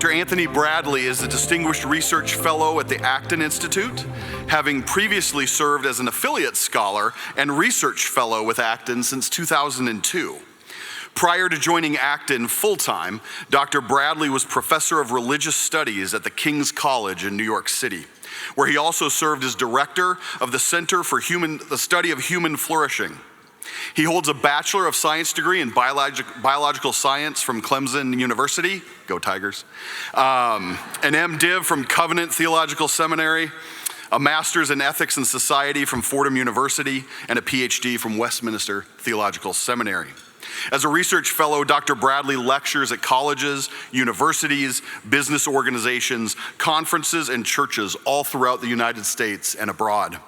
Dr. Anthony Bradley is a Distinguished Research Fellow at the Acton Institute, having previously served as an affiliate scholar and research fellow with Acton since 2002. Prior to joining Acton full-time, Dr. Bradley was professor of religious studies at the King's College in New York City, where he also served as director of the Center for the Study of Human Flourishing. He holds a Bachelor of Science degree in biological science from Clemson University, go Tigers, an MDiv from Covenant Theological Seminary, a Master's in Ethics and Society from Fordham University, and a PhD from Westminster Theological Seminary. As a research fellow, Dr. Bradley lectures at colleges, universities, business organizations, conferences, and churches all throughout the United States and abroad.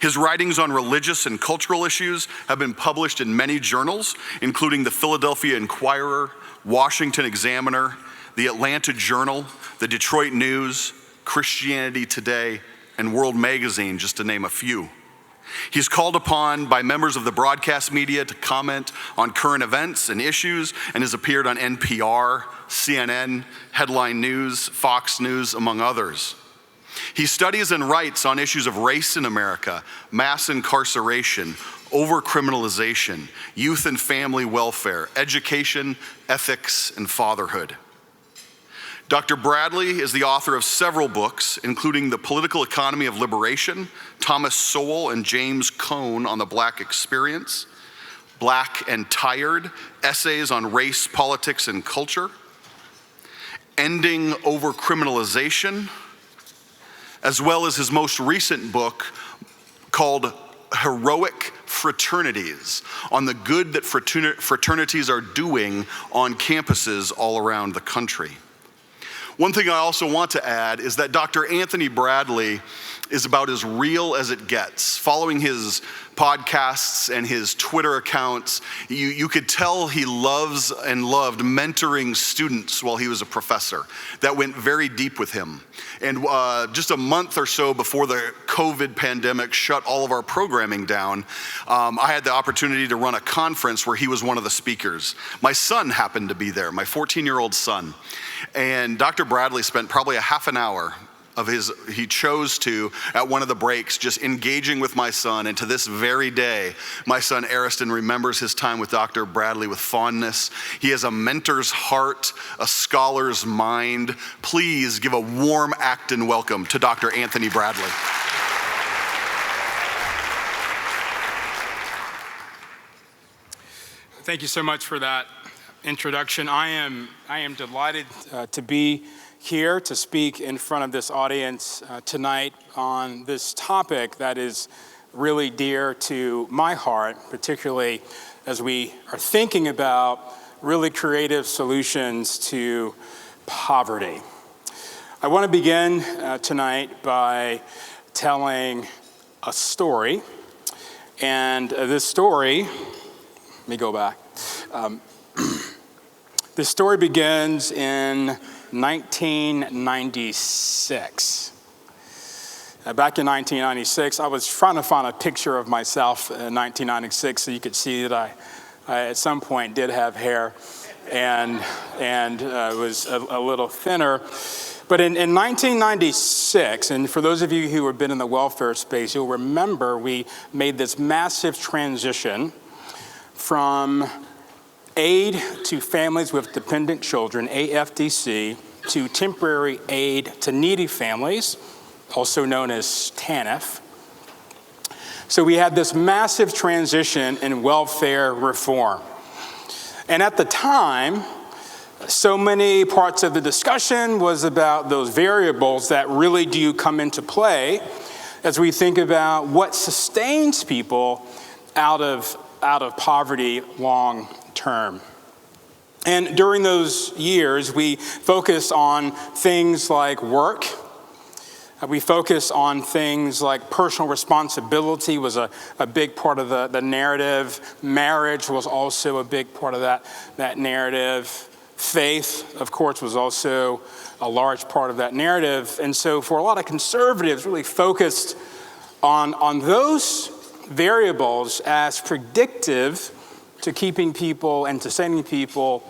His writings on religious and cultural issues have been published in many journals, including the Philadelphia Inquirer, Washington Examiner, the Atlanta Journal, the Detroit News, Christianity Today, and World Magazine, just to name a few. He's called upon by members of the broadcast media to comment on current events and issues, and has appeared on NPR, CNN, Headline News, Fox News, among others. He studies and writes on issues of race in America, mass incarceration, overcriminalization, youth and family welfare, education, ethics, and fatherhood. Dr. Bradley is the author of several books, including The Political Economy of Liberation, Thomas Sowell and James Cone on the Black Experience, Black and Tired, Essays on Race, Politics, and Culture, Ending Overcriminalization, as well as his most recent book called Heroic Fraternities, on the good that fraternities are doing on campuses all around the country. One thing I also want to add is that Dr. Anthony Bradley is about as real as it gets. Following his podcasts and his Twitter accounts, you could tell he loves and loved mentoring students while he was a professor. That went very deep with him. And just a month or so before the COVID pandemic shut all of our programming down, I had the opportunity to run a conference where he was one of the speakers. My son happened to be there, my 14-year-old son. And Dr. Bradley spent probably a half an hour he chose to, at one of the breaks, just engaging with my son. And to this very day, my son Ariston remembers his time with Dr. Bradley with fondness. He has a mentor's heart, a scholar's mind. Please give a warm Acton welcome to Dr. Anthony Bradley. Thank you so much for that introduction. I am delighted to be here to speak in front of this audience tonight on this topic that is really dear to my heart, particularly as we are thinking about really creative solutions to poverty. I want to begin tonight by telling a story, and this story, let me go back. This story begins in 1996. Back in 1996, I was trying to find a picture of myself in 1996 so you could see that I at some point did have hair and was a little thinner. But in 1996, and for those of you who have been in the welfare space, you'll remember we made this massive transition from aid to families with dependent children, AFDC, to temporary aid to needy families, also known as TANF. So we had this massive transition in welfare reform. And at the time, so many parts of the discussion was about those variables that really do come into play as we think about what sustains people out of poverty long term. And during those years, we focused on things like work. We focused on things like personal responsibility was a big part of the narrative. Marriage was also a big part of that narrative. Faith, of course, was also a large part of that narrative. And so for a lot of conservatives, really focused on those variables as predictive to keeping people and to sending people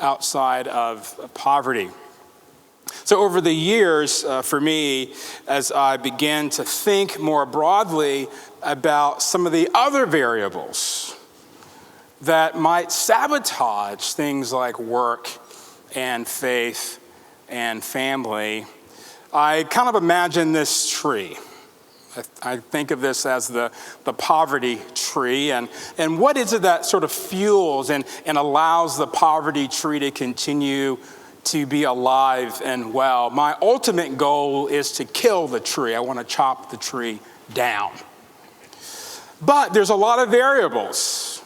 outside of poverty. So over the years, for me, as I began to think more broadly about some of the other variables that might sabotage things like work and faith and family, I kind of imagine this tree. I think of this as the poverty tree, and what is it that sort of fuels and allows the poverty tree to continue to be alive and well? My ultimate goal is to kill the tree. I want to chop the tree down. But there's a lot of variables.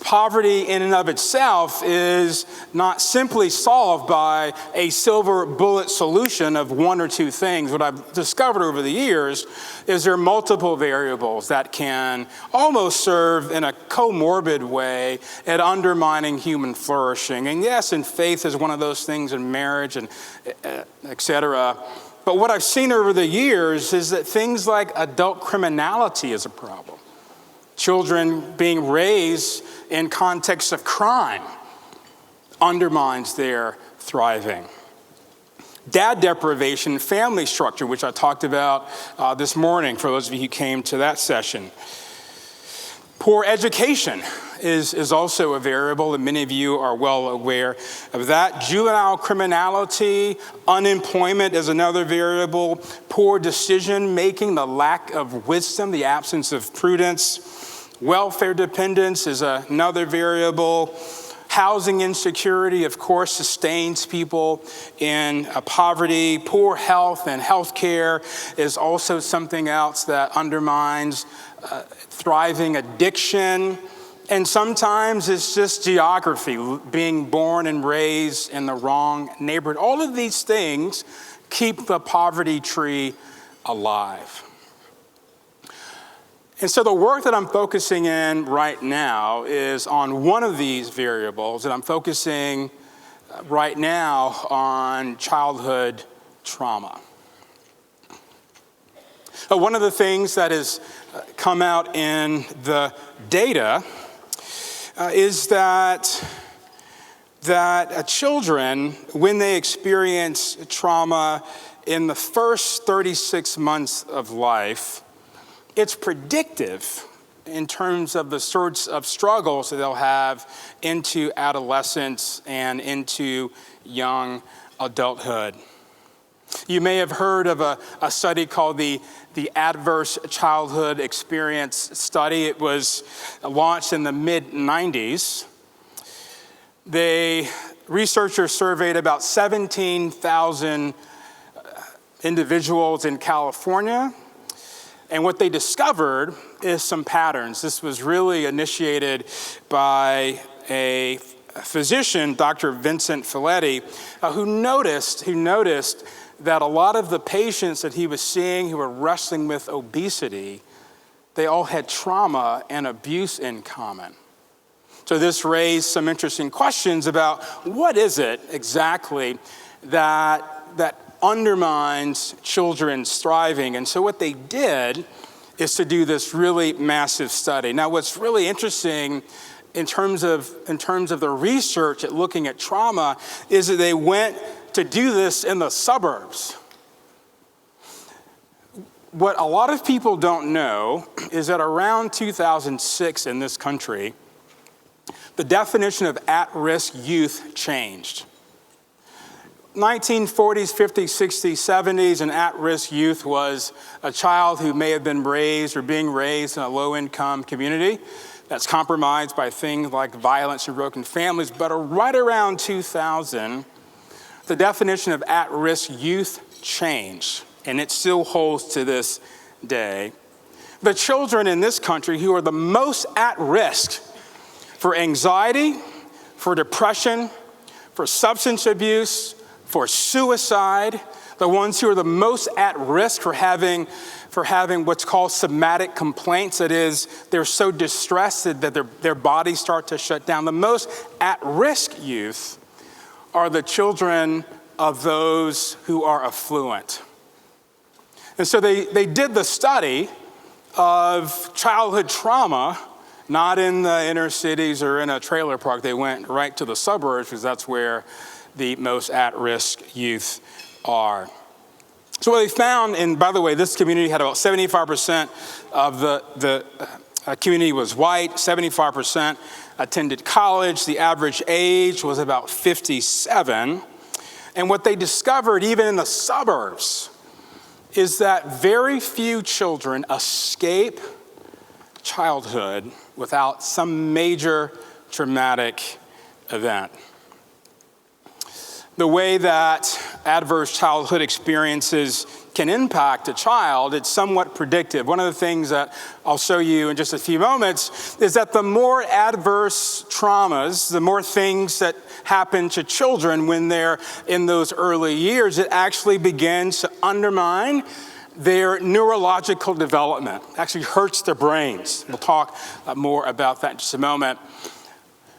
Poverty in and of itself is not simply solved by a silver bullet solution of one or two things. What I've discovered over the years is there are multiple variables that can almost serve in a comorbid way at undermining human flourishing. And yes, and faith is one of those things, in marriage and et cetera. But what I've seen over the years is that things like adult criminality is a problem. Children being raised in context of crime undermines their thriving. Dad deprivation, family structure, which I talked about this morning for those of you who came to that session. Poor education is also a variable, and many of you are well aware of that. Juvenile criminality, unemployment is another variable. Poor decision making, the lack of wisdom, the absence of prudence. Welfare dependence is another variable. Housing insecurity, of course, sustains people in poverty. Poor health and health care is also something else that undermines thriving. Addiction. And sometimes it's just geography, being born and raised in the wrong neighborhood. All of these things keep the poverty tree alive. And so the work that I'm focusing in right now is on one of these variables, and I'm focusing right now on childhood trauma. One of the things that has come out in the data is that children, when they experience trauma in the first 36 months of life, it's predictive in terms of the sorts of struggles that they'll have into adolescence and into young adulthood. You may have heard of a study called the Adverse Childhood Experience Study. It was launched in the mid-90s. Researchers surveyed about 17,000 individuals in California. And what they discovered is some patterns. This was really initiated by a physician, Dr. Vincent Folletti, who noticed that a lot of the patients that he was seeing who were wrestling with obesity, they all had trauma and abuse in common. So this raised some interesting questions about what is it exactly that undermines children's thriving. And so what they did is to do this really massive study. Now, what's really interesting in terms of the research at looking at trauma is that they went to do this in the suburbs. What a lot of people don't know is that around 2006 in this country, the definition of at-risk youth changed. 1940s, 50s, 60s, 70s, an at-risk youth was a child who may have been raised or being raised in a low-income community that's compromised by things like violence and broken families. But right around 2000, the definition of at-risk youth changed, and it still holds to this day. The children in this country who are the most at risk for anxiety, for depression, for substance abuse, for suicide, the ones who are the most at risk for having what's called somatic complaints, that is, they're so distressed that their bodies start to shut down. The most at-risk youth are the children of those who are affluent. And so they did the study of childhood trauma, not in the inner cities or in a trailer park. They went right to the suburbs because that's where the most at-risk youth are. So what they found, and by the way, this community had about 75% of the community was white, 75% attended college. The average age was about 57. And what they discovered, even in the suburbs, is that very few children escape childhood without some major traumatic event. The way that adverse childhood experiences can impact a child, it's somewhat predictive. One of the things that I'll show you in just a few moments is that the more adverse traumas, the more things that happen to children when they're in those early years, it actually begins to undermine their neurological development. It actually hurts their brains. We'll talk more about that in just a moment.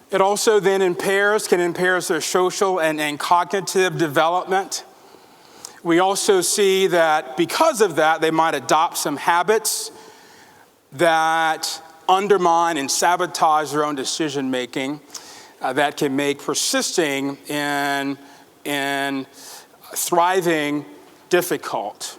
It also then can impair their social and cognitive development. We also see that because of that, they might adopt some habits that undermine and sabotage their own decision making that can make persisting in thriving difficult.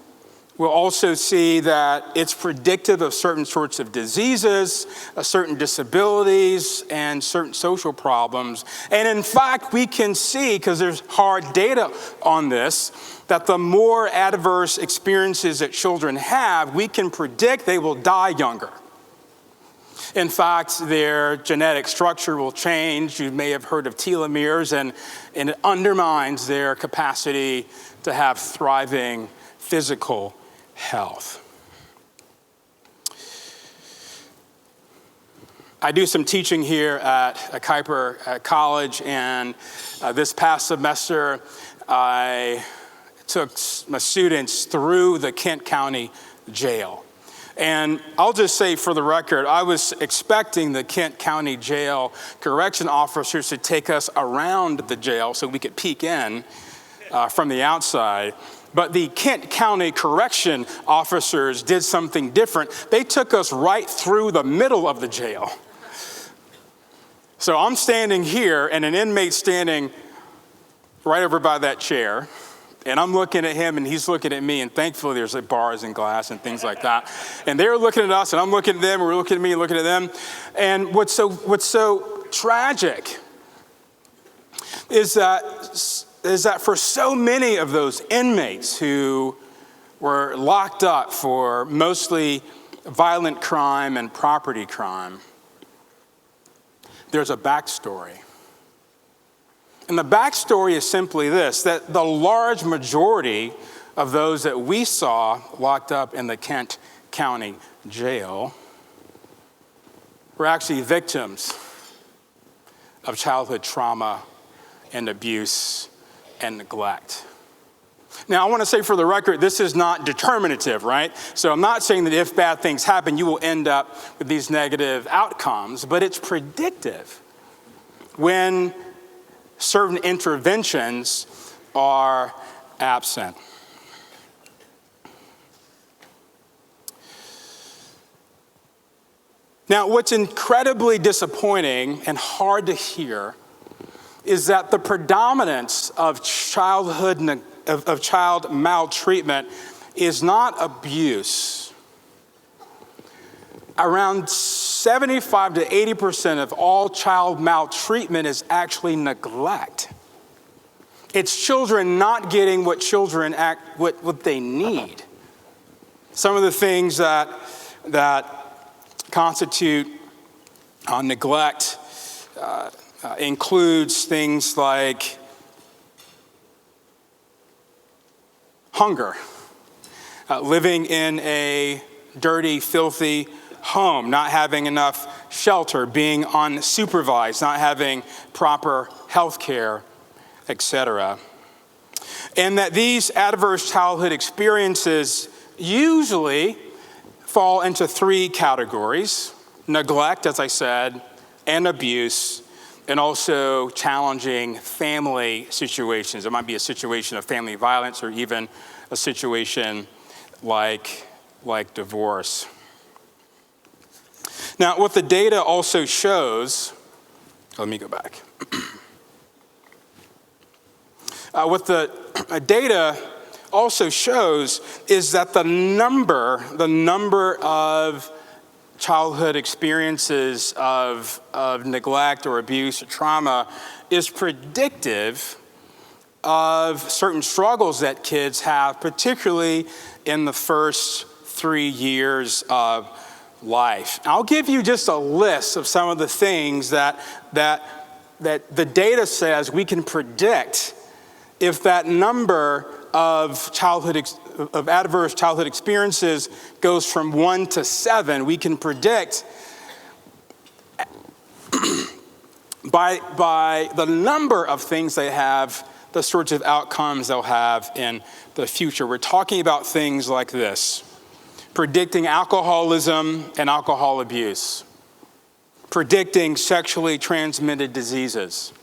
We'll also see that it's predictive of certain sorts of diseases, certain disabilities, and certain social problems. And in fact, we can see, because there's hard data on this, that the more adverse experiences that children have, we can predict they will die younger. In fact, their genetic structure will change. You may have heard of telomeres, and it undermines their capacity to have thriving physical health. I do some teaching here at Kuiper College, and this past semester, I took my students through the Kent County Jail. And I'll just say for the record, I was expecting the Kent County Jail correction officers to take us around the jail so we could peek in from the outside. But the Kent County correction officers did something different. They took us right through the middle of the jail. So I'm standing here and an inmate standing right over by that chair. And I'm looking at him and he's looking at me, and thankfully there's like bars and glass and things like that. And they're looking at us and I'm looking at them, and we're looking at me and looking at them. And what's so tragic is that for so many of those inmates who were locked up for mostly violent crime and property crime, there's a backstory. And the backstory is simply this, that the large majority of those that we saw locked up in the Kent County Jail were actually victims of childhood trauma and abuse and neglect. Now, I want to say for the record, this is not determinative, right? So I'm not saying that if bad things happen, you will end up with these negative outcomes, but it's predictive when certain interventions are absent. Now, what's incredibly disappointing and hard to hear is that the predominance of child maltreatment is not abuse. Around 75 to 80% of all child maltreatment is actually neglect. It's children not getting what what they need. Some of the things that constitute neglect includes things like hunger, living in a dirty, filthy home, not having enough shelter, being unsupervised, not having proper health care, etc. And that these adverse childhood experiences usually fall into three categories: neglect, as I said, and abuse, and also challenging family situations. It might be a situation of family violence or even a situation like divorce. Now, what the data also shows, let me go back. What the data also shows is that the number of childhood experiences of neglect or abuse or trauma is predictive of certain struggles that kids have, particularly in the first 3 years of life. I'll give you just a list of some of the things that the data says we can predict if that number of adverse childhood experiences goes from 1 to 7. We can predict by the number of things they have, the sorts of outcomes they'll have in the future. We're talking about things like this: predicting alcoholism and alcohol abuse, predicting sexually transmitted diseases,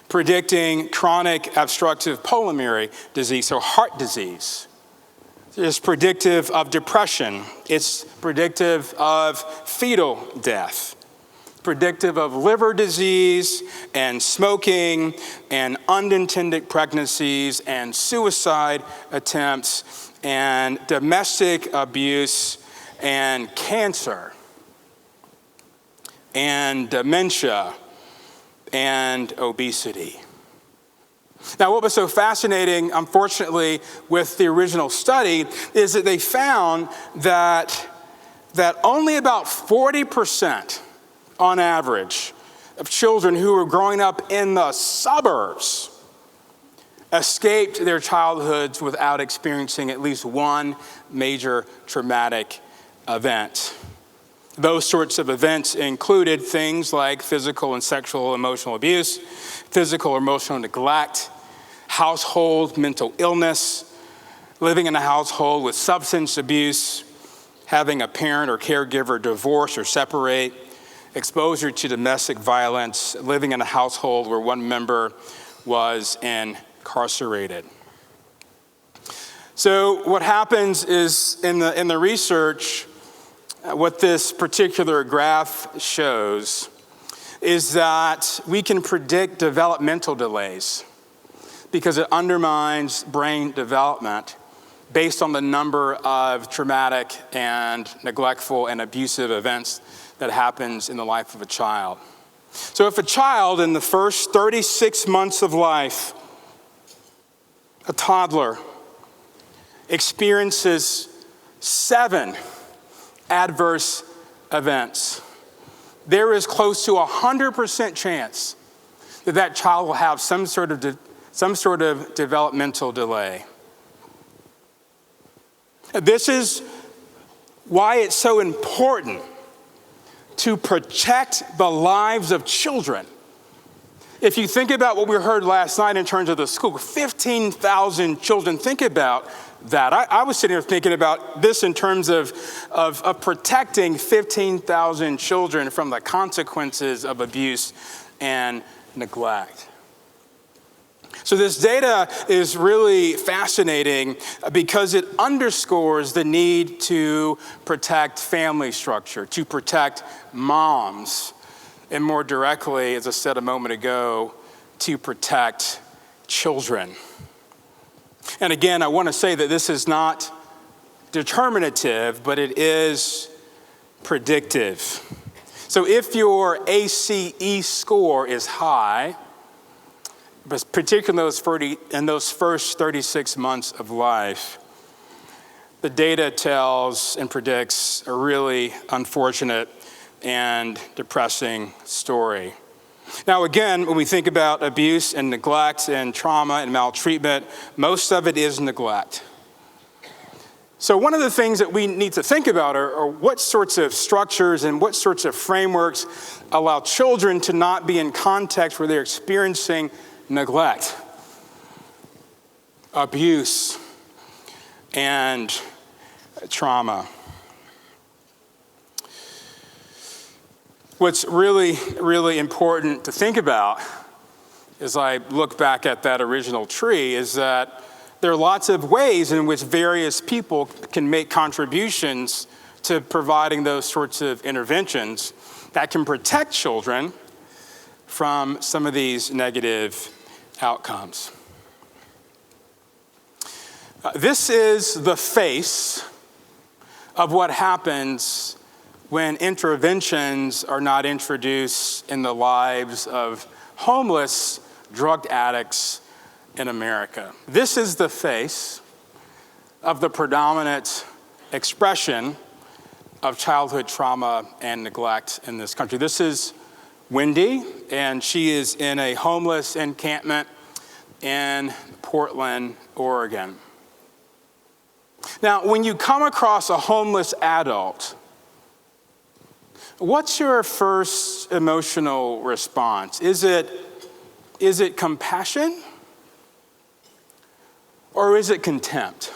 predicting chronic obstructive pulmonary disease, so heart disease. It's predictive of depression. It's predictive of fetal death, predictive of liver disease and smoking and unintended pregnancies and suicide attempts and domestic abuse and cancer and dementia and obesity. Now, what was so fascinating, unfortunately, with the original study is that they found that only about 40% on average of children who were growing up in the suburbs escaped their childhoods without experiencing at least one major traumatic event. Those sorts of events included things like physical and sexual emotional abuse, physical or emotional neglect, household mental illness, living in a household with substance abuse, having a parent or caregiver divorce or separate, exposure to domestic violence, living in a household where one member was incarcerated. So what happens is in the research, what this particular graph shows is that we can predict developmental delays because it undermines brain development based on the number of traumatic and neglectful and abusive events that happens in the life of a child. So if a child in the first 36 months of life, a toddler, experiences 7 adverse events, there is close to 100% chance that that child will have some sort of developmental delay. This is why it's so important to protect the lives of children. If you think about what we heard last night in terms of the school, 15,000 children, think about that. I was sitting here thinking about this in terms of protecting 15,000 children from the consequences of abuse and neglect. So this data is really fascinating because it underscores the need to protect family structure, to protect moms, and more directly, as I said a moment ago, to protect children. And again, I want to say that this is not determinative, but it is predictive. So if your ACE score is high, but particularly in those first 36 months of life, the data tells and predicts a really unfortunate and depressing story. Now again, when we think about abuse and neglect and trauma and maltreatment, most of it is neglect. So one of the things that we need to think about are what sorts of structures and what sorts of frameworks allow children to not be in context where they're experiencing neglect, abuse, and trauma. What's really, really important to think about as I look back at that original tree is that there are lots of ways in which various people can make contributions to providing those sorts of interventions that can protect children from some of these negative outcomes. This is the face of what happens when interventions are not introduced in the lives of homeless drug addicts in America. This is the face of the predominant expression of childhood trauma and neglect in this country. This is Wendy, and she is in a homeless encampment in Portland, Oregon. Now, when you come across a homeless adult, what's your first emotional response? Is it compassion? Or is it contempt?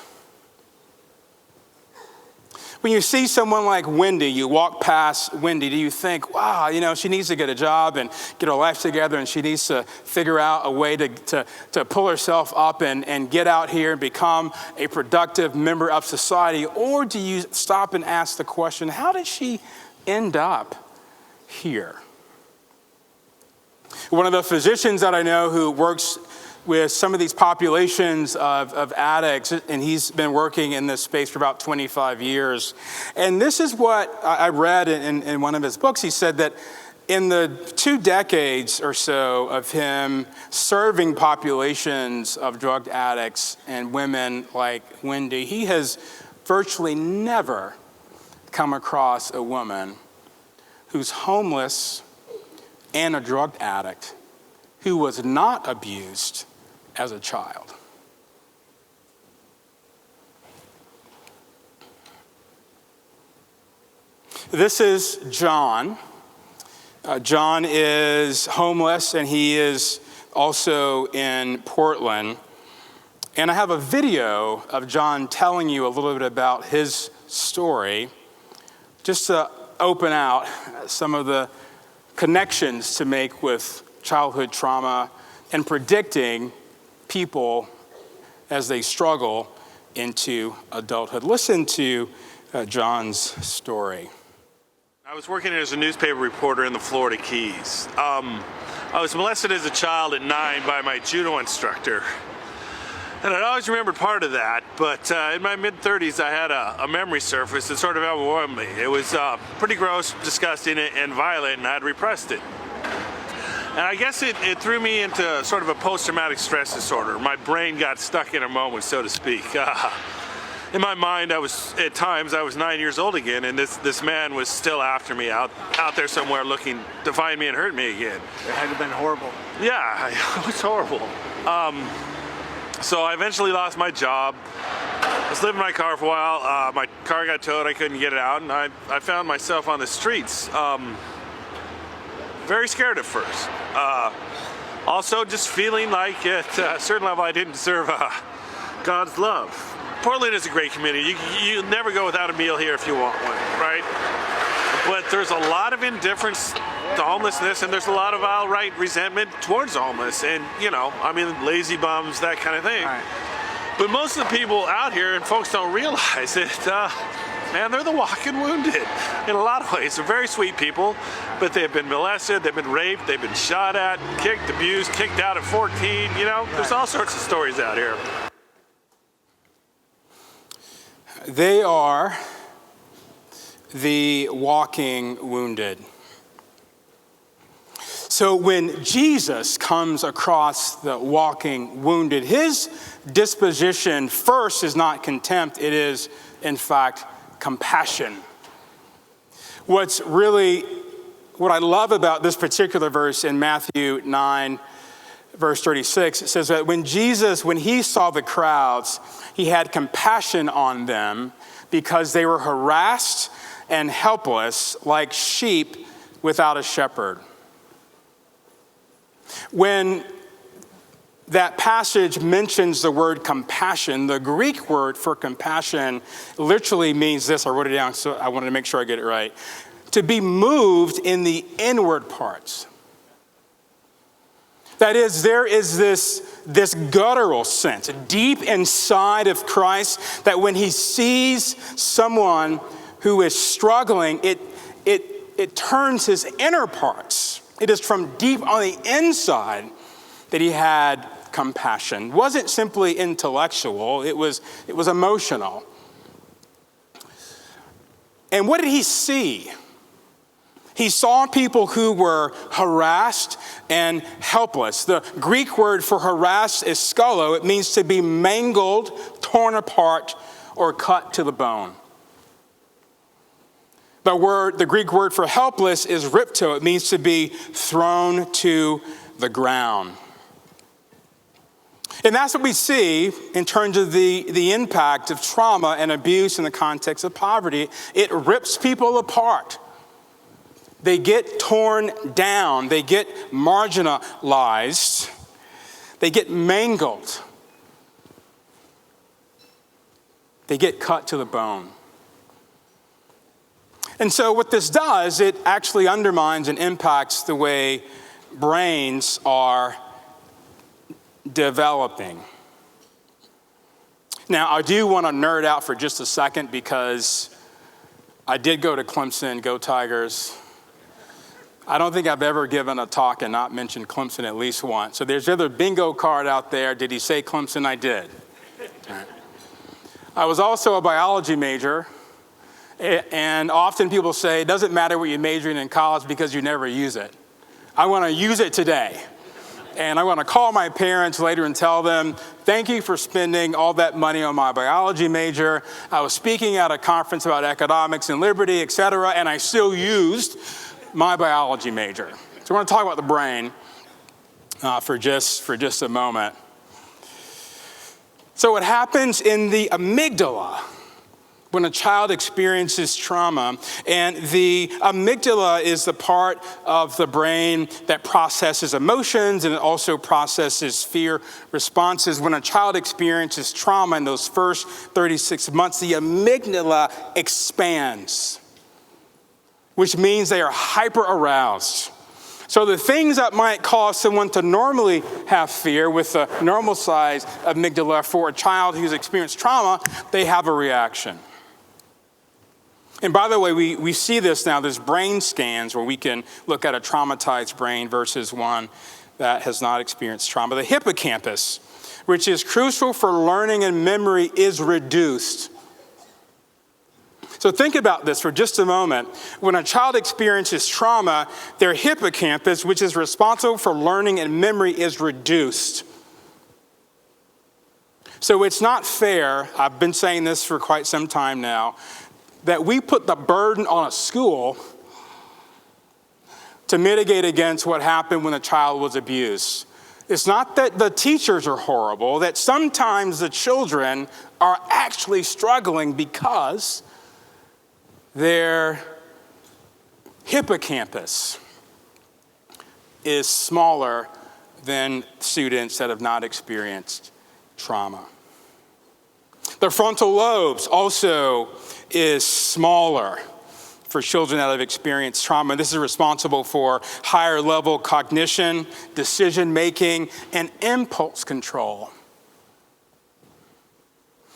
When you see someone like Wendy, you walk past Wendy, do you think, wow, she needs to get a job and get her life together, and she needs to figure out a way to pull herself up and get out here and become a productive member of society? Or do you stop and ask the question, how did she end up here? One of the physicians that I know who works with some of these populations of addicts, and he's been working in this space for about 25 years. And this is what I read in one of his books. He said that in the 2 decades or so of him serving populations of drug addicts and women like Wendy, he has virtually never come across a woman who's homeless and a drug addict who was not abused as a child. This is John. John is homeless, and he is also in Portland. And I have a video of John telling you a little bit about his story, just to open out some of the connections to make with childhood trauma and predicting people as they struggle into adulthood. Listen to John's story. I was working as a newspaper reporter in the Florida Keys. I was molested as a child at 9 by my judo instructor. And I'd always remembered part of that, but in my mid-30s I had a memory surface that sort of overwhelmed me. It was pretty gross, disgusting, and violent, and I'd repressed it. And I guess it threw me into sort of a post-traumatic stress disorder. My brain got stuck in a moment, so to speak. In my mind, at times I was 9 years old again, and this man was still after me out there somewhere looking to find me and hurt me again. It had to have been horrible. Yeah, it was horrible. So I eventually lost my job. I was living in my car for a while. My car got towed, I couldn't get it out, and I found myself on the streets. Very scared at first. Also just feeling like at a certain level I didn't deserve God's love. Portland is a great community. You never go without a meal here if you want one, right? But there's a lot of indifference to homelessness, and there's a lot of outright resentment towards the homeless, and lazy bums, that kind of thing. Right. But most of the people out here, and folks don't realize it, man, they're the walking wounded in a lot of ways. They're very sweet people, but they've been molested, they've been raped, they've been shot at, kicked, abused, kicked out at 14. There's all sorts of stories out here. They are the walking wounded. So when Jesus comes across the walking wounded, his disposition first is not contempt, it is, in fact, compassion. What I love about this particular verse in Matthew 9, verse 36, it says that when he saw the crowds, he had compassion on them because they were harassed and helpless like sheep without a shepherd. When that passage mentions the word compassion, the Greek word for compassion literally means this. I wrote it down, so I wanted to make sure I get it right. To be moved in the inward parts. That is, there is this guttural sense deep inside of Christ that when he sees someone who is struggling, it turns his inner parts. It is from deep on the inside that he had compassion. It wasn't simply intellectual, it was emotional. And what did he see? He saw people who were harassed and helpless. The Greek word for harassed is skalo. It means to be mangled, torn apart, or cut to the bone. The Greek word for helpless is ripto. It means to be thrown to the ground. And that's what we see in terms of the impact of trauma and abuse in the context of poverty. It rips people apart. They get torn down. They get marginalized. They get mangled. They get cut to the bone. And so what this does, it actually undermines and impacts the way brains are developing. Now, I do want to nerd out for just a second because I did go to Clemson, go Tigers. I don't think I've ever given a talk and not mentioned Clemson at least once. So there's the other bingo card out there. Did he say Clemson? I did. Right. I was also a biology major. And often people say, it doesn't matter what you major in college because you never use it. I want to use it today. And I want to call my parents later and tell them, thank you for spending all that money on my biology major. I was speaking at a conference about economics and liberty, et cetera, and I still used my biology major. So I want to talk about the brain for just a moment. So what happens in the amygdala when a child experiences trauma, and the amygdala is the part of the brain that processes emotions and it also processes fear responses. When a child experiences trauma in those first 36 months, the amygdala expands, which means they are hyper-aroused. So the things that might cause someone to normally have fear with a normal size amygdala, for a child who's experienced trauma, they have a reaction. And by the way, we see this now. There's brain scans where we can look at a traumatized brain versus one that has not experienced trauma. The hippocampus, which is crucial for learning and memory, is reduced. So think about this for just a moment. When a child experiences trauma, their hippocampus, which is responsible for learning and memory, is reduced. So it's not fair, I've been saying this for quite some time now, that we put the burden on a school to mitigate against what happened when a child was abused. It's not that the teachers are horrible, that sometimes the children are actually struggling because their hippocampus is smaller than students that have not experienced trauma. The frontal lobes also is smaller for children that have experienced trauma. This is responsible for higher level cognition, decision making, and impulse control.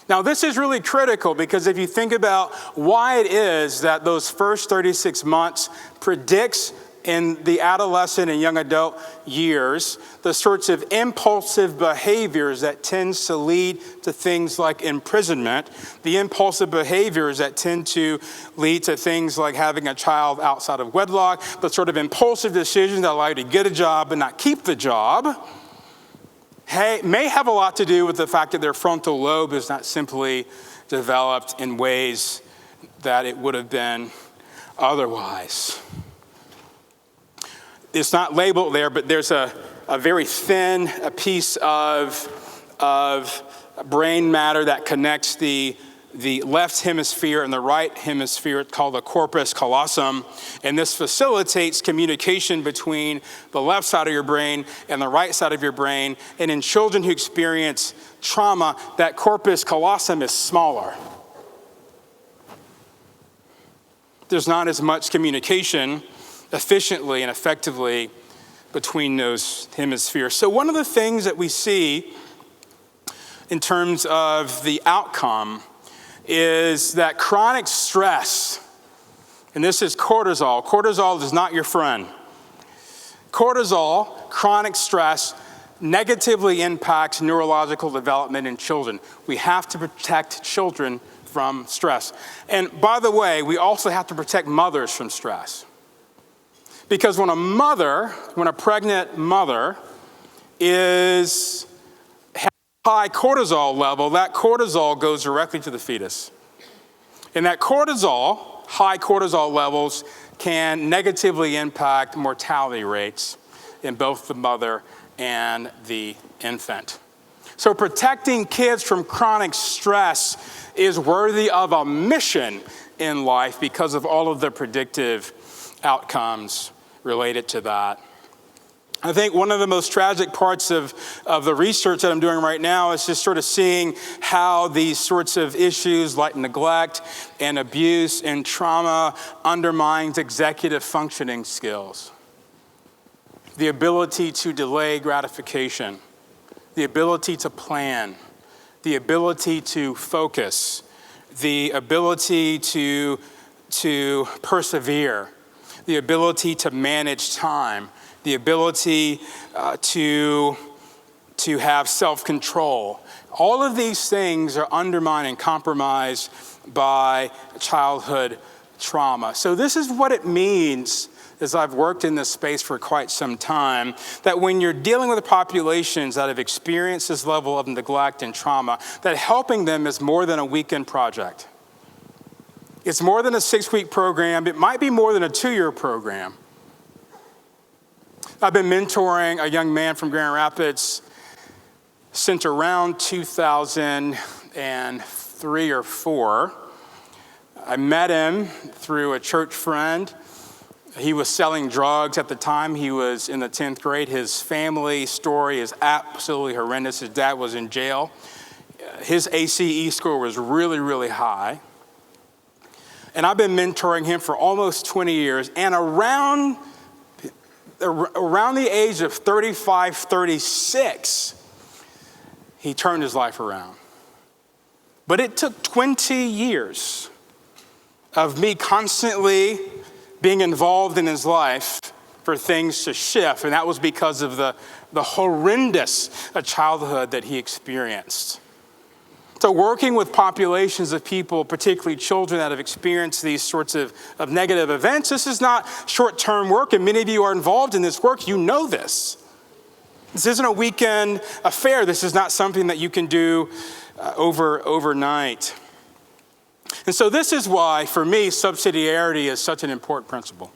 Now, this is really critical because if you think about why it is that those first 36 months predicts in the adolescent and young adult years, the sorts of impulsive behaviors that tends to lead to things like imprisonment, the impulsive behaviors that tend to lead to things like having a child outside of wedlock, the sort of impulsive decisions that allow you to get a job but not keep the job, may have a lot to do with the fact that their frontal lobe is not simply developed in ways that it would have been otherwise. It's not labeled there, but there's a very thin piece of brain matter that connects the left hemisphere and the right hemisphere, called the corpus callosum. And this facilitates communication between the left side of your brain and the right side of your brain. And in children who experience trauma, that corpus callosum is smaller. There's not as much communication efficiently and effectively between those hemispheres. So one of the things that we see in terms of the outcome is that chronic stress, and this is cortisol. Cortisol is not your friend. Cortisol, chronic stress, negatively impacts neurological development in children. We have to protect children from stress. And by the way, we also have to protect mothers from stress. Because when a pregnant mother has a high cortisol level, that cortisol goes directly to the fetus. And that high cortisol levels can negatively impact mortality rates in both the mother and the infant. So protecting kids from chronic stress is worthy of a mission in life because of all of the predictive outcomes related to that. I think one of the most tragic parts of the research that I'm doing right now is just sort of seeing how these sorts of issues like neglect and abuse and trauma undermines executive functioning skills. The ability to delay gratification, the ability to plan, the ability to focus, the ability to persevere, the ability to manage time, the ability to have self-control. All of these things are undermined and compromised by childhood trauma. So this is what it means, as I've worked in this space for quite some time, that when you're dealing with populations that have experienced this level of neglect and trauma, that helping them is more than a weekend project. It's more than a 6-week program. It might be more than a 2-year program. I've been mentoring a young man from Grand Rapids since around 2003 or 4. I met him through a church friend. He was selling drugs at the time. He was in the 10th grade. His family story is absolutely horrendous. His dad was in jail. His ACE score was really, really high. And I've been mentoring him for almost 20 years. And around the age of 35, 36, he turned his life around. But it took 20 years of me constantly being involved in his life for things to shift. And that was because of the horrendous childhood that he experienced. So working with populations of people, particularly children that have experienced these sorts of negative events, this is not short-term work, and many of you are involved in this work. You know this. This isn't a weekend affair. This is not something that you can do overnight. And so this is why, for me, subsidiarity is such an important principle.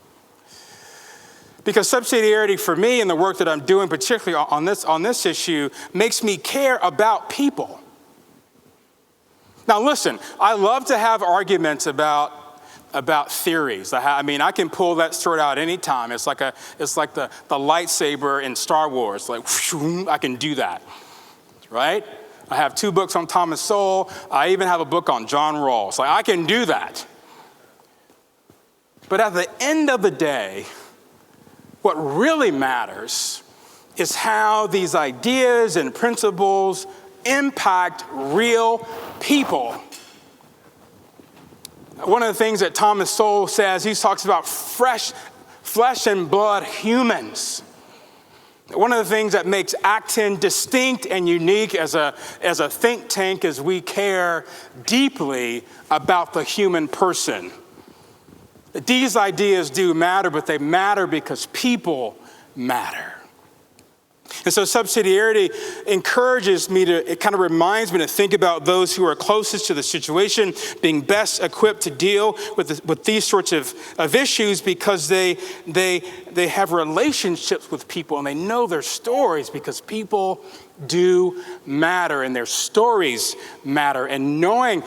Because subsidiarity for me and the work that I'm doing, particularly on this issue, makes me care about people. Now listen, I love to have arguments about theories. I can pull that sword out anytime. It's like the lightsaber in Star Wars. Like, whoosh, I can do that, right? I have 2 books on Thomas Sowell. I even have a book on John Rawls. Like, I can do that. But at the end of the day, what really matters is how these ideas and principles impact real people. One of the things that Thomas Sowell says, he talks about flesh and blood humans. One of the things that makes Acton distinct and unique as a think tank is we care deeply about the human person. These ideas do matter, but they matter because people matter. And so subsidiarity encourages me it kind of reminds me to think about those who are closest to the situation, being best equipped to deal with these sorts of issues because they have relationships with people and they know their stories because people do matter and their stories matter. And knowing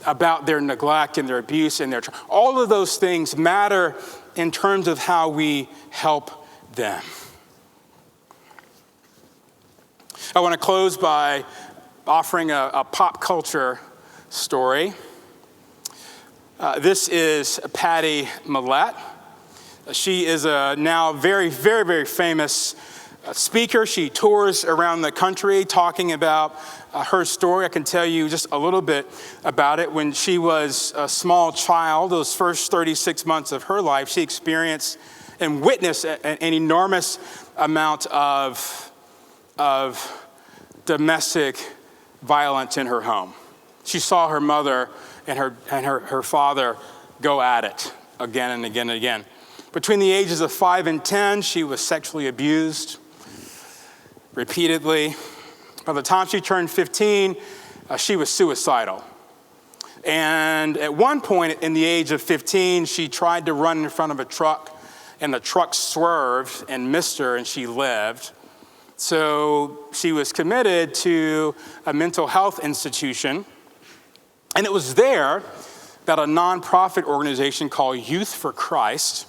about their neglect and their abuse and all of those things matter in terms of how we help them. I want to close by offering a pop culture story. This is Patty Millett. She is a now very, very, very famous speaker. She tours around the country talking about her story. I can tell you just a little bit about it. When she was a small child, those first 36 months of her life, she experienced and witnessed an enormous amount of of domestic violence in her home. She saw her mother and her father go at it again and again and again. Between the ages of 5 and 10, she was sexually abused repeatedly. By the time she turned 15, she was suicidal. And at one point in the age of 15, she tried to run in front of a truck, and the truck swerved and missed her, and she lived. So she was committed to a mental health institution. And it was there that a nonprofit organization called Youth for Christ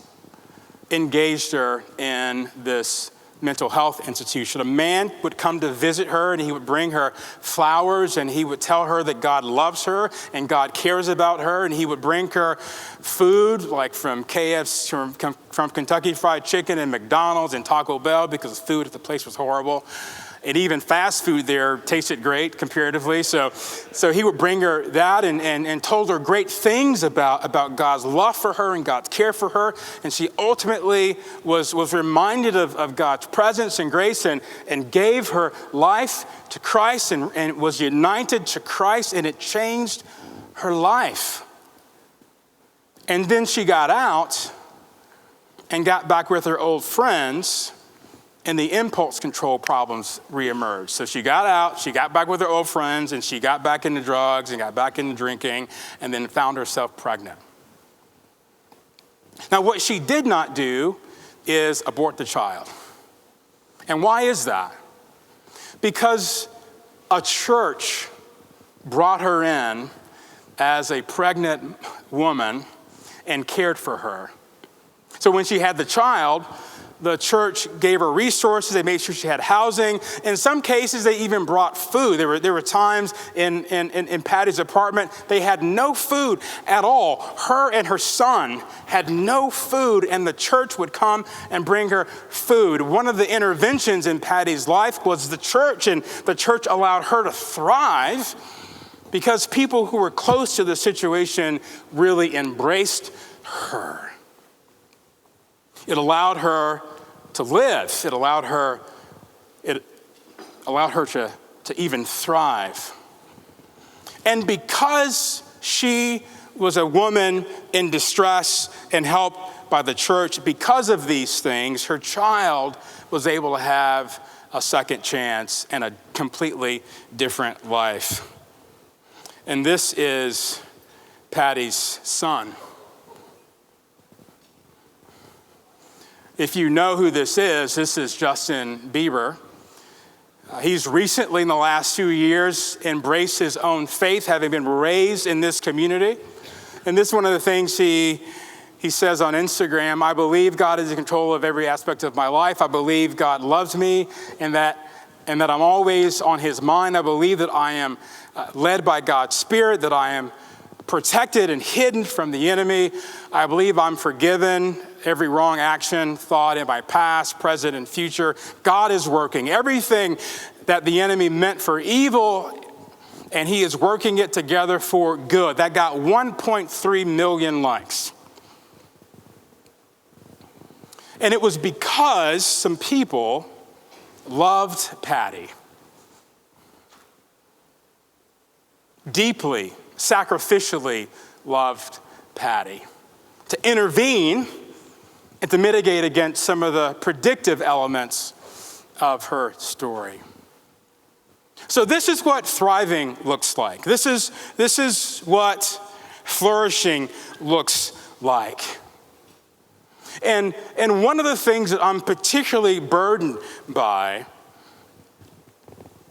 engaged her in this mental health institution. A man would come to visit her, and he would bring her flowers, and he would tell her that God loves her and God cares about her, and he would bring her food like from KFC, from Kentucky Fried Chicken and McDonald's and Taco Bell, because the food at the place was horrible. And even fast food there tasted great comparatively. So he would bring her that and told her great things about God's love for her and God's care for her. And she ultimately was reminded of God's presence and grace and gave her life to Christ and was united to Christ, and it changed her life. And then she got out and got back with her old friends, and the impulse control problems reemerged. So she got out, she got back with her old friends, and she got back into drugs and got back into drinking, and then found herself pregnant. Now, what she did not do is abort the child. And why is that? Because a church brought her in as a pregnant woman and cared for her. So when she had the child, the church gave her resources. They made sure she had housing. In some cases, they even brought food. There were times in Patty's apartment, they had no food at all. Her and her son had no food, and the church would come and bring her food. One of the interventions in Patty's life was the church, and the church allowed her to thrive because people who were close to the situation really embraced her. It allowed her to live. It allowed her to even thrive. And because she was a woman in distress and helped by the church, because of these things, her child was able to have a second chance and a completely different life. And this is Patty's son. If you know who this is Justin Bieber. He's recently, in the last few years, embraced his own faith, having been raised in this community. And this is one of the things he says on Instagram: I believe God is in control of every aspect of my life. I believe God loves me and that I'm always on his mind. I believe that I am led by God's Spirit, that I am protected and hidden from the enemy. I believe I'm forgiven. Every wrong action, thought in my past, present, and future. God is working. Everything that the enemy meant for evil, and he is working it together for good. That got 1.3 million likes. And it was because some people loved Patty. Deeply, sacrificially loved Patty. To intervene and to mitigate against some of the predictive elements of her story. So this is what thriving looks like. This is what flourishing looks like. And one of the things that I'm particularly burdened by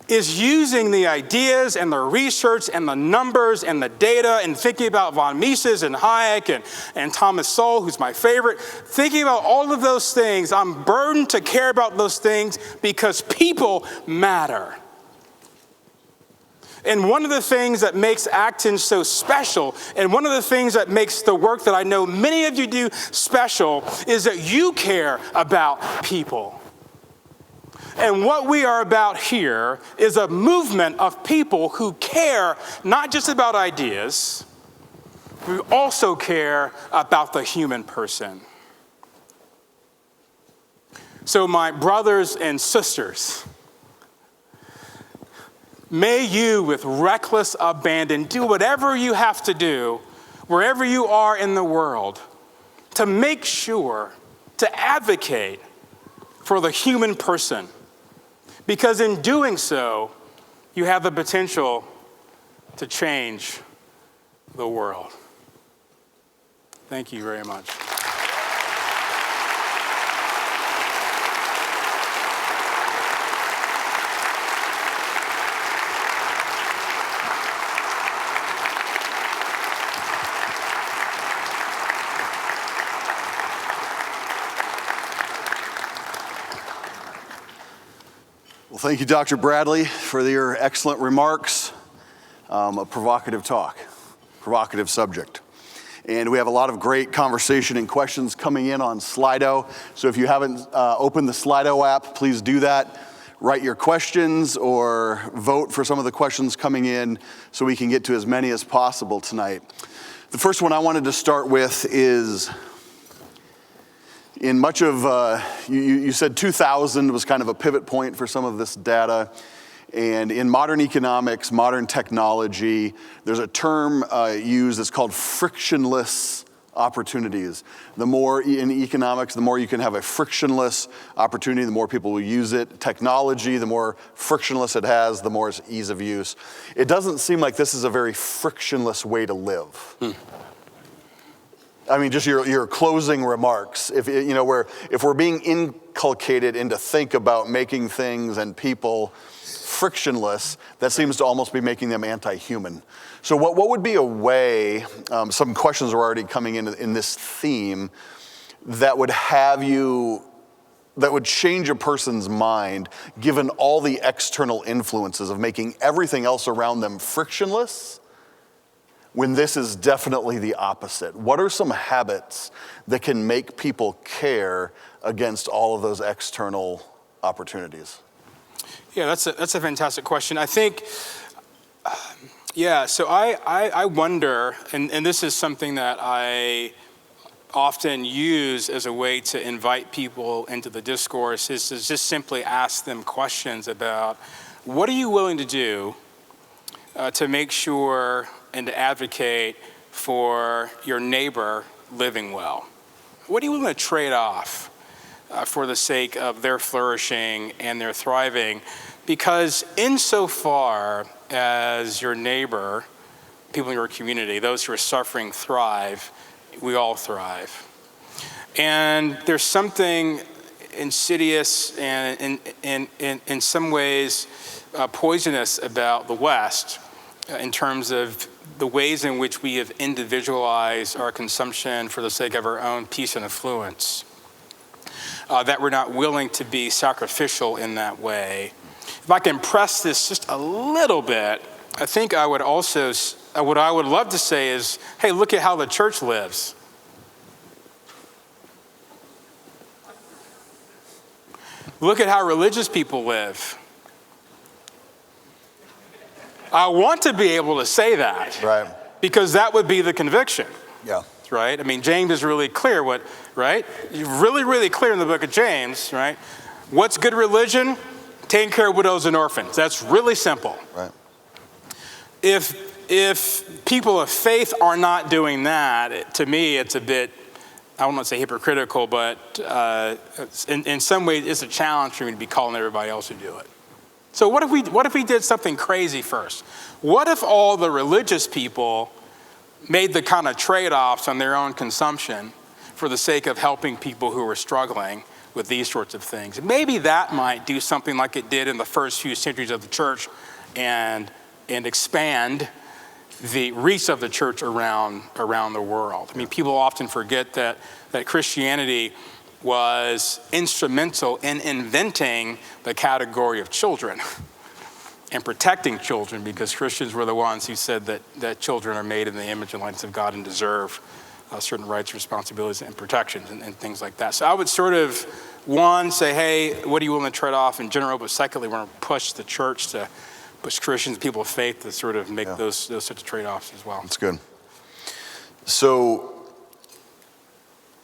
is using the ideas and the research and the numbers and the data and thinking about von Mises and Hayek and Thomas Sowell, who's my favorite, thinking about all of those things. I'm burdened to care about those things because people matter. And one of the things that makes Acton so special, and one of the things that makes the work that I know many of you do special, is that you care about people. And what we are about here is a movement of people who care not just about ideas, we also care about the human person. So my brothers and sisters, May you, with reckless abandon, do whatever you have to do, wherever you are in the world, to make sure, to advocate for the human person. Because in doing so, you have the potential to change the world. Thank you very much. Well, thank you, Dr. Bradley, for your excellent remarks. A provocative talk, provocative subject. And we have a lot of great conversation and questions coming in on Slido. So if you haven't opened the Slido app, please do that. Write your questions or vote for some of the questions coming in so we can get to as many as possible tonight. The first one I wanted to start with is, in much of, you said 2000 was kind of a pivot point for some of this data. And in modern economics, modern technology, there's a term used that's called frictionless opportunities. The more in economics, the more you can have a frictionless opportunity, the more people will use it. Technology, the more frictionless it has, the more it's ease of use. It doesn't seem like this is a very frictionless way to live. I mean, just your closing remarks. If we're being inculcated into think about making things and people frictionless, that seems to almost be making them anti-human. So what would be a way, some questions are already coming in this theme, that would change a person's mind, given all the external influences of making everything else around them frictionless, when this is definitely the opposite? What are some habits that can make people care against all of those external opportunities? Yeah, that's a fantastic question. I think, so I wonder, and this is something that I often use as a way to invite people into the discourse, is to just simply ask them questions about, what are you willing to do to make sure and to advocate for your neighbor living well? What are you willing to trade off for the sake of their flourishing and their thriving? Because insofar as your neighbor, people in your community, those who are suffering thrive, we all thrive. And there's something insidious and in some ways poisonous about the West in terms of the ways in which we have individualized our consumption for the sake of our own peace and affluence. That we're not willing to be sacrificial in that way. If I can press this just a little bit, I think I would also, what I would love to say is, hey, look at how the church lives. Look at how religious people live. I want to be able to say that. Right. Because that would be the conviction. Yeah. Right? I mean, James is really clear right? Really, really clear in the book of James, right? What's good religion? Taking care of widows and orphans. That's really simple. Right. If people of faith are not doing that, to me, it's a bit, I won't say hypocritical, but in some ways, it's a challenge for me to be calling everybody else to do it. So what if we did something crazy first? What if all the religious people made the kind of trade-offs on their own consumption for the sake of helping people who are struggling with these sorts of things? Maybe that might do something like it did in the first few centuries of the church and expand the reach of the church around the world. I mean, people often forget that Christianity was instrumental in inventing the category of children and protecting children, because Christians were the ones who said that children are made in the image and likeness of God and deserve certain rights, responsibilities, and protections and things like that. So I would sort of, one, say, hey, what are you willing to trade off in general? But secondly, we're going to push the church to push Christians, people of faith, to sort of make those sorts of trade-offs as well. That's good. So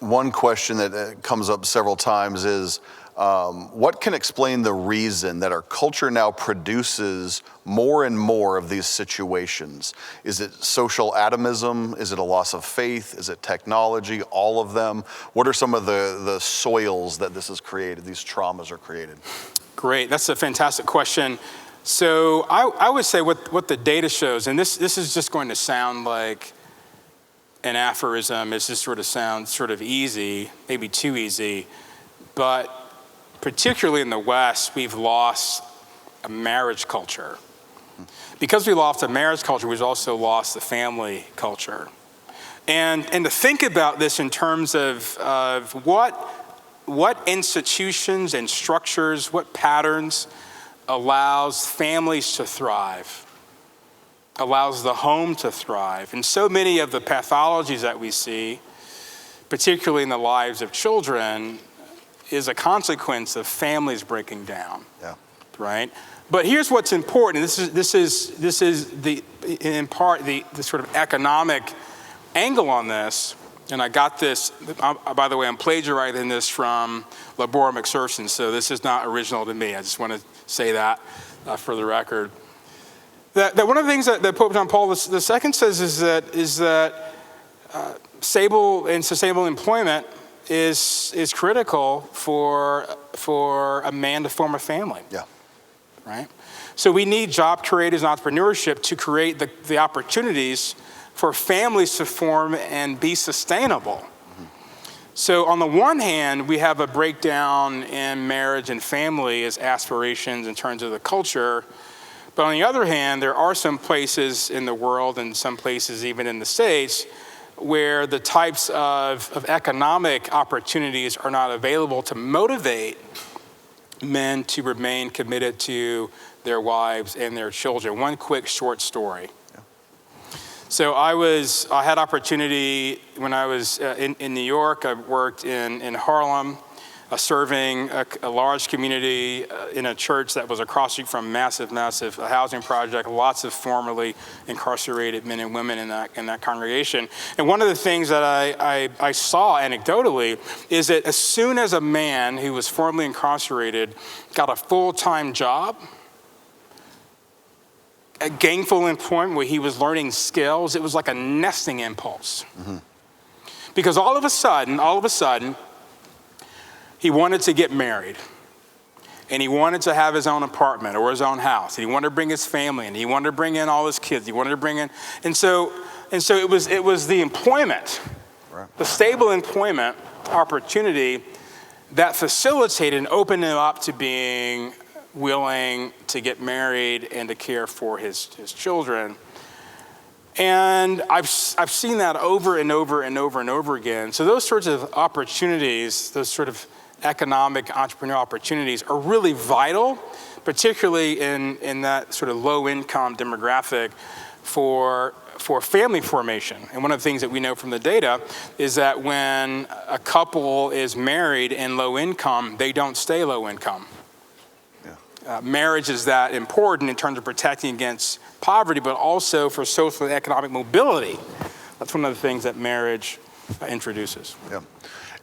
one question that comes up several times is, what can explain the reason that our culture now produces more and more of these situations? Is it social atomism? Is it a loss of faith? Is it technology? All of them? What are some of the soils that this has created, these traumas are created? Great, that's a fantastic question. So I would say what the data shows, and this is just going to sound like an aphorism, it just sort of sounds sort of easy, maybe too easy, but particularly in the West, we've lost a marriage culture. Because we lost a marriage culture, we've also lost the family culture. And to think about this in terms of what institutions and structures, what patterns allows families to thrive, allows the home to thrive. And so many of the pathologies that we see, particularly in the lives of children, is a consequence of families breaking down. Yeah. Right? But here's what's important. This is in part the sort of economic angle on this. And I got this, by the way, I'm plagiarizing this from Labora McPherson, so this is not original to me. I just want to say that for the record. That one of the things that Pope John Paul II says is that stable and sustainable employment is critical for a man to form a family. Yeah. Right? So we need job creators and entrepreneurship to create the opportunities for families to form and be sustainable. Mm-hmm. So on the one hand, we have a breakdown in marriage and family as aspirations in terms of the culture. But on the other hand, there are some places in the world and some places even in the States where the types of economic opportunities are not available to motivate men to remain committed to their wives and their children. One quick short story. Yeah. So I had opportunity when I was in New York. I worked in Harlem, serving a large community in a church that was across the street from a massive housing project, lots of formerly incarcerated men and women in that congregation. And one of the things that I saw anecdotally is that as soon as a man who was formerly incarcerated got a full-time job, a gainful employment where he was learning skills, it was like a nesting impulse. Mm-hmm. Because all of a sudden, he wanted to get married, and he wanted to have his own apartment or his own house, and he wanted to bring his family in, he wanted to bring in all his kids, he wanted to bring in, and so it was the employment, right, the stable employment opportunity that facilitated and opened him up to being willing to get married and to care for his children. And I've seen that over and over and over and over again. So those sorts of opportunities, those sort of economic entrepreneurial opportunities are really vital, particularly in that sort of low-income demographic for family formation. And one of the things that we know from the data is that when a couple is married and low income, they don't stay low income. Yeah. Marriage is that important in terms of protecting against poverty, but also for social and economic mobility. That's one of the things that marriage introduces. Yeah.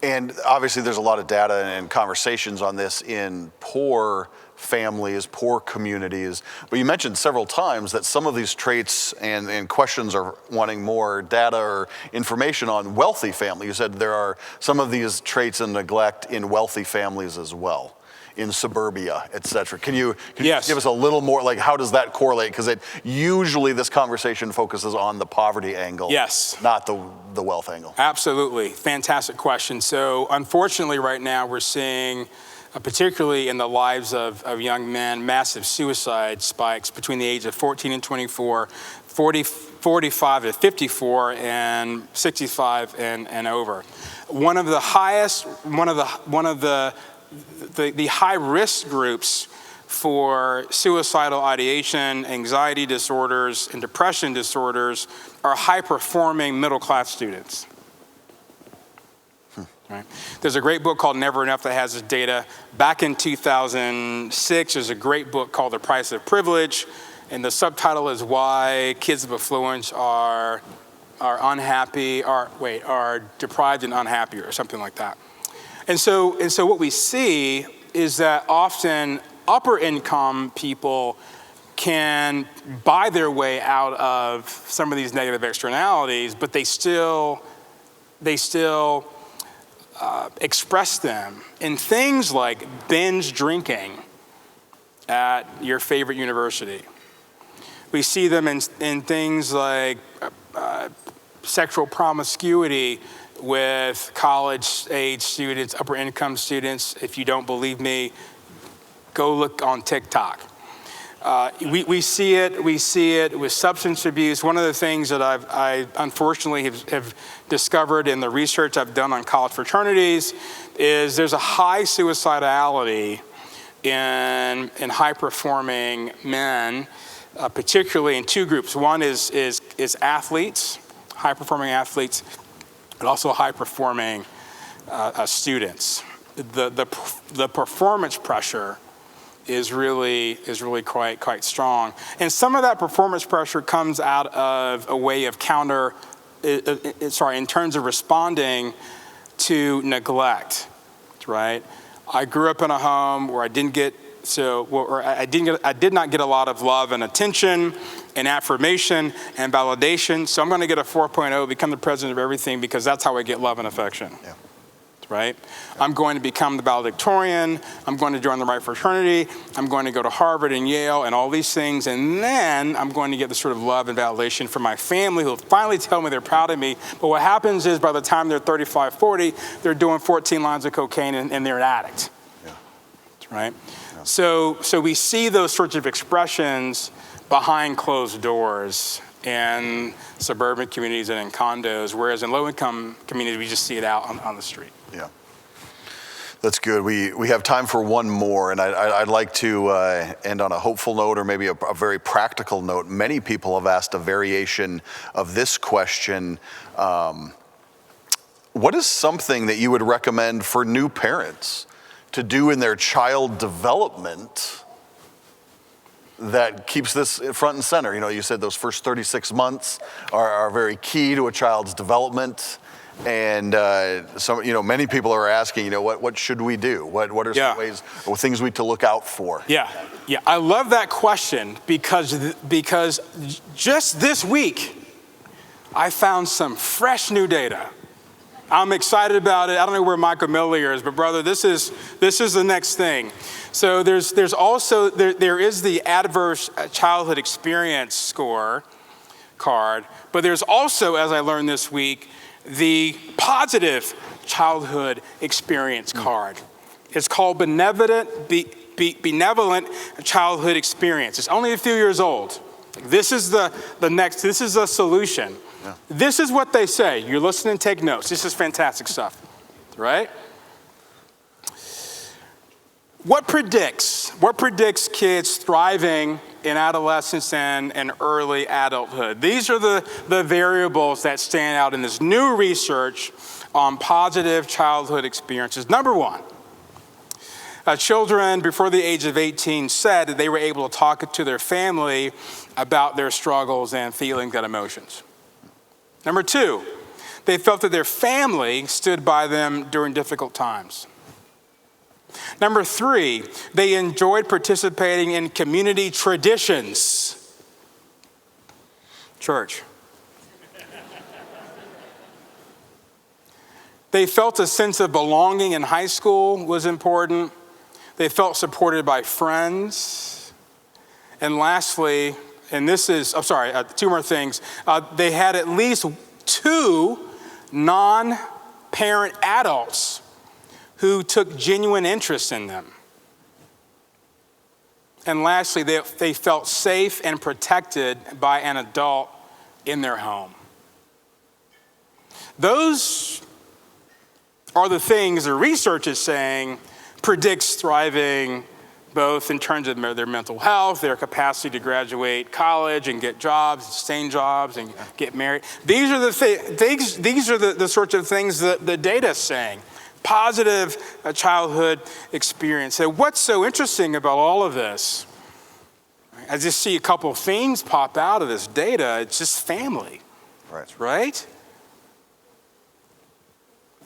And obviously there's a lot of data and conversations on this in poor families, poor communities. But you mentioned several times that some of these traits and questions are wanting more data or information on wealthy families. You said there are some of these traits and neglect in wealthy families as well, in suburbia, et cetera. Can you Yes. give us a little more, like how does that correlate? Because usually this conversation focuses on the poverty angle, yes, not the wealth angle. Absolutely, fantastic question. So unfortunately right now we're seeing, particularly in the lives of young men, massive suicide spikes between the age of 14 and 24, 45 to 54, and 65 and over. One of the high risk groups for suicidal ideation, anxiety disorders, and depression disorders are high-performing middle-class students. Right? There's a great book called Never Enough that has this data. Back in 2006, there's a great book called The Price of Privilege, and the subtitle is Why Kids of Affluence Are unhappy, are deprived and unhappy or something like that. And so what we see is that often upper income people can buy their way out of some of these negative externalities, but they still express them in things like binge drinking at your favorite university. We see them in things like sexual promiscuity with college-age students, upper-income students. If you don't believe me, go look on TikTok. We see it with substance abuse. One of the things that I unfortunately have discovered in the research I've done on college fraternities is there's a high suicidality in high-performing men, particularly in two groups. One is athletes, high-performing athletes, but also high-performing students. The performance pressure is really quite strong. And some of that performance pressure comes out of a way of in terms of responding to neglect, right? I grew up in a home where I did not get a lot of love and attention and affirmation and validation, so I'm gonna get a 4.0, become the president of everything, because that's how I get love and affection. Yeah. Right? I'm going to become the valedictorian, I'm going to join the right fraternity, I'm going to go to Harvard and Yale and all these things, and then I'm going to get the sort of love and validation from my family who will finally tell me they're proud of me. But what happens is by the time they're 35, 40, they're doing 14 lines of cocaine and they're an addict. Yeah. Right? Yeah. So we see those sorts of expressions behind closed doors in suburban communities and in condos, whereas in low-income communities, we just see it out on the street. Yeah, that's good. We have time for one more, and I'd like to end on a hopeful note, or maybe a very practical note. Many people have asked a variation of this question. What is something that you would recommend for new parents to do in their child development that keeps this front and center? You know, you said those first 36 months are very key to a child's development. And many people are asking, what should we do? What are some ways or things we need to look out for? Yeah. I love that question because just this week, I found some fresh new data. I'm excited about it. I don't know where Michael Miller is, but brother, this is the next thing. So there is the adverse childhood experience score card, but there's also, as I learned this week, the positive childhood experience card. It's called benevolent childhood experience. It's only a few years old. This is the solution. Yeah. This is what they say. You're listening, take notes. This is fantastic stuff, right? What predicts kids thriving in adolescence and early adulthood? These are the variables that stand out in this new research on positive childhood experiences. Number one, children before the age of 18 said that they were able to talk to their family about their struggles and feelings and emotions. Number two, they felt that their family stood by them during difficult times. Number three, they enjoyed participating in community traditions. Church. They felt a sense of belonging in high school was important. They felt supported by friends. And lastly, two more things. They had at least two non-parent adults who took genuine interest in them. And lastly, they felt safe and protected by an adult in their home. Those are the things the research is saying predicts thriving, both in terms of their mental health, their capacity to graduate college and get jobs, sustain jobs, and get married. These are the sorts of things that the data is saying. Positive childhood experience. So what's so interesting about all of this? I just see a couple of themes pop out of this data. It's just family. Right. Right?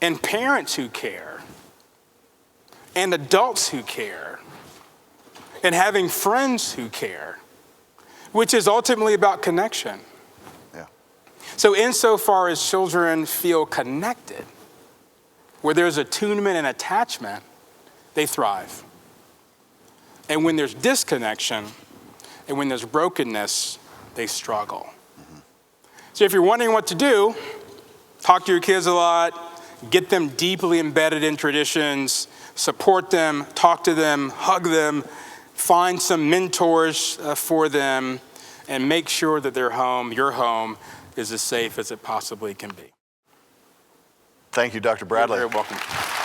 And parents who care, and adults who care, and having friends who care, which is ultimately about connection. Yeah. So insofar as children feel connected, where there's attunement and attachment, they thrive. And when there's disconnection, and when there's brokenness, they struggle. So if you're wondering what to do, talk to your kids a lot, get them deeply embedded in traditions, support them, talk to them, hug them, find some mentors for them, and make sure that their home, your home, is as safe as it possibly can be. Thank you, Dr. Bradley. You're very welcome.